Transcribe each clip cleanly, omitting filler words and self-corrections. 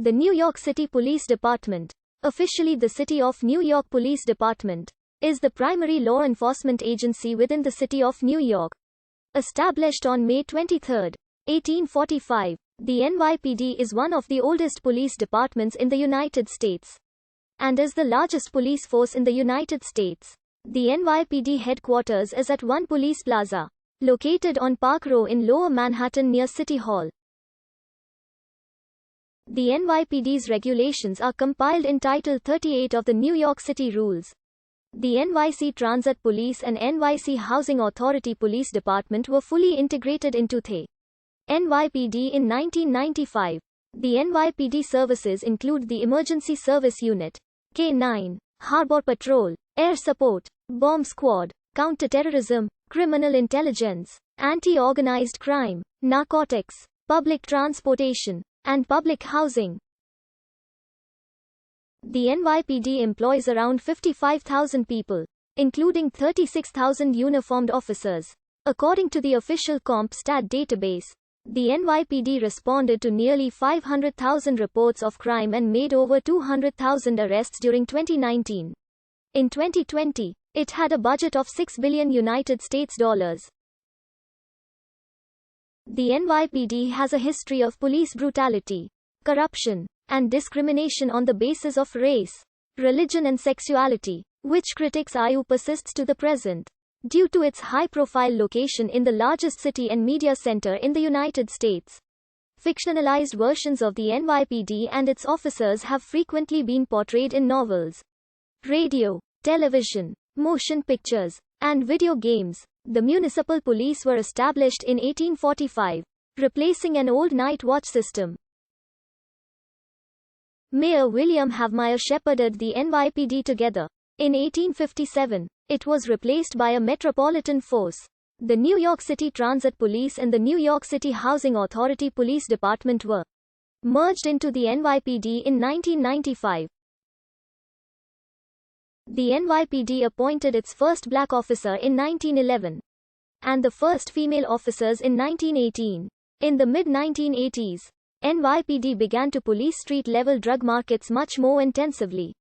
The New York City Police Department, officially the City of New York Police Department, is the primary law enforcement agency within the City of New York. Established on May 23, 1845, the NYPD is one of the oldest police departments in the United States and is the largest police force in the United States. The NYPD headquarters is at One Police Plaza, located on Park Row in Lower Manhattan near City Hall. The NYPD's regulations are compiled in Title 38 of the New York City Rules. The NYC Transit Police and NYC Housing Authority Police Department were fully integrated into the NYPD in 1995. The NYPD services include the Emergency Service Unit, K-9, Harbor Patrol, Air Support, Bomb Squad, Counterterrorism, Criminal Intelligence, Anti-Organized Crime, Narcotics, Public Transportation, and Public Housing. The NYPD employs around 55,000 people, including 36,000 uniformed officers. According to the official CompStat database, the NYPD responded to nearly 500,000 reports of crime and made over 200,000 arrests during 2019. In 2020, it had a budget of $6 billion United States dollars. The NYPD has a history of police brutality, corruption, and discrimination on the basis of race, religion and sexuality, which critics argue persists to the present. Due to its high-profile location in the largest city and media center in the United States, fictionalized versions of the NYPD and its officers have frequently been portrayed in novels, radio, television, motion pictures, and video games. The municipal police were established in 1845, replacing an old night watch system. Mayor William Havemeyer shepherded the NYPD together. In 1857, it was replaced by a metropolitan force. The New York City Transit Police and the New York City Housing Authority Police Department were merged into the NYPD in 1995. The NYPD appointed its first black officer in 1911, and the first female officers in 1918. In the mid-1980s, NYPD began to police street-level drug markets much more intensively,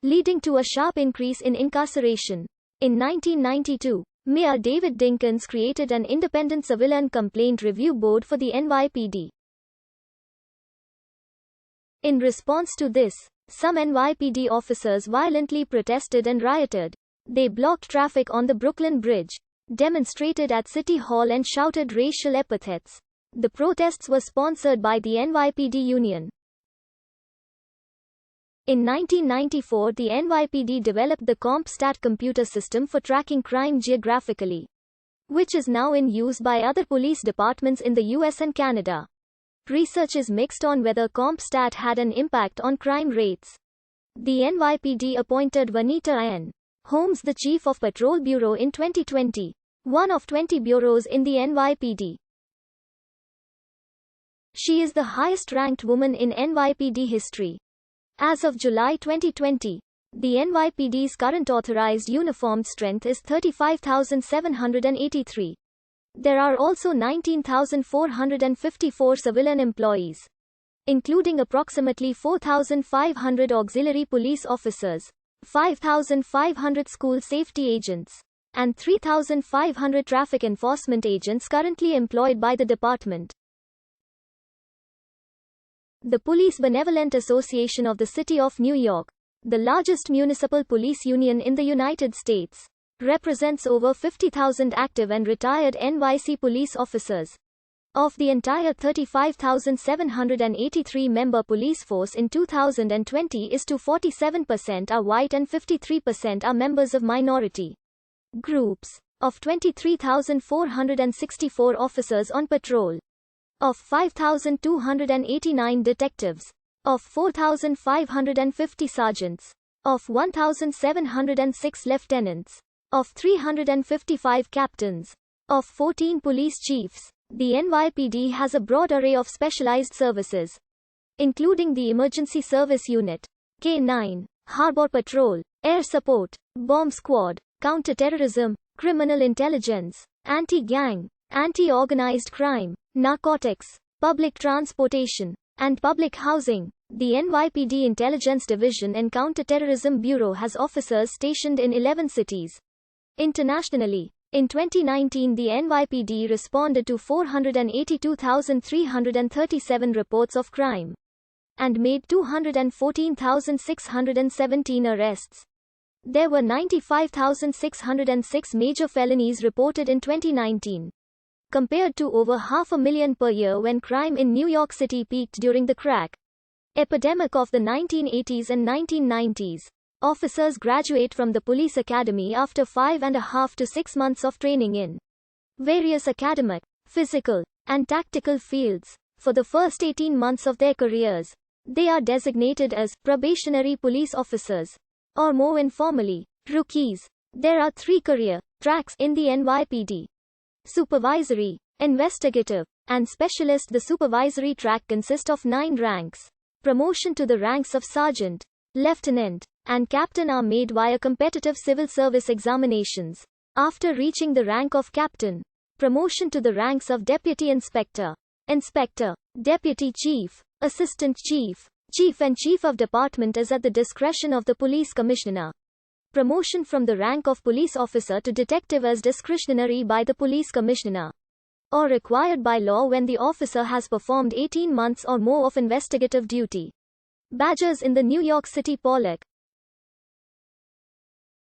leading to a sharp increase in incarceration. In 1992, Mayor David Dinkins created an independent civilian complaint review board for the NYPD. In response to this, some NYPD officers violently protested and rioted. They blocked traffic on the Brooklyn Bridge, demonstrated at City Hall and shouted racial epithets. The protests were sponsored by the NYPD Union. In 1994, the NYPD developed the CompStat computer system for tracking crime geographically, which is now in use by other police departments in the US and Canada. Research is mixed on whether CompStat had an impact on crime rates. The NYPD appointed Vanita N. Holmes the Chief of Patrol Bureau in 2020, one of 20 bureaus in the NYPD. She is the highest-ranked woman in NYPD history. As of July 2020, the NYPD's current authorized uniformed strength is 35,783. There are also 19,454 civilian employees, including approximately 4,500 auxiliary police officers, 5,500 school safety agents, and 3,500 traffic enforcement agents currently employed by the department. The Police Benevolent Association of the City of New York, the largest municipal police union in the United States, represents over 50,000 active and retired NYC police officers. Of the entire 35,783-member police force in 2020 is to 47% are white and 53% are members of minority groups. Of 23,464 officers on patrol, of 5,289 detectives, of 4,550 sergeants, of 1,706 lieutenants, of 355 captains, of 14 police chiefs, the NYPD has a broad array of specialized services, including the Emergency Service Unit, K-9, Harbor Patrol, Air Support, Bomb Squad, Counterterrorism, Criminal Intelligence, Anti-Gang, Anti-Organized Crime, Narcotics, Public Transportation, and Public Housing. The NYPD Intelligence Division and Counter-Terrorism Bureau has officers stationed in 11 cities. Internationally, in 2019 the NYPD responded to 482,337 reports of crime and made 214,617 arrests. There were 95,606 major felonies reported in 2019, compared to over 500,000 per year when crime in New York City peaked during the crack epidemic of the 1980s and 1990s. Officers graduate from the police academy after 5.5 to 6 months of training in various academic, physical, and tactical fields. For the first 18 months of their careers, they are designated as probationary police officers, or more informally, rookies. There are 3 career tracks in the NYPD: supervisory, investigative, and specialist. The supervisory track consists of 9 ranks. Promotion to the ranks of sergeant, lieutenant, and captain are made via competitive civil service examinations. After reaching the rank of captain, promotion to the ranks of deputy inspector, inspector, deputy chief, assistant chief, chief and chief of department is at the discretion of the police commissioner. Promotion from the rank of police officer to detective is discretionary by the police commissioner, or required by law when the officer has performed 18 months or more of investigative duty. Badges in the New York City Pollock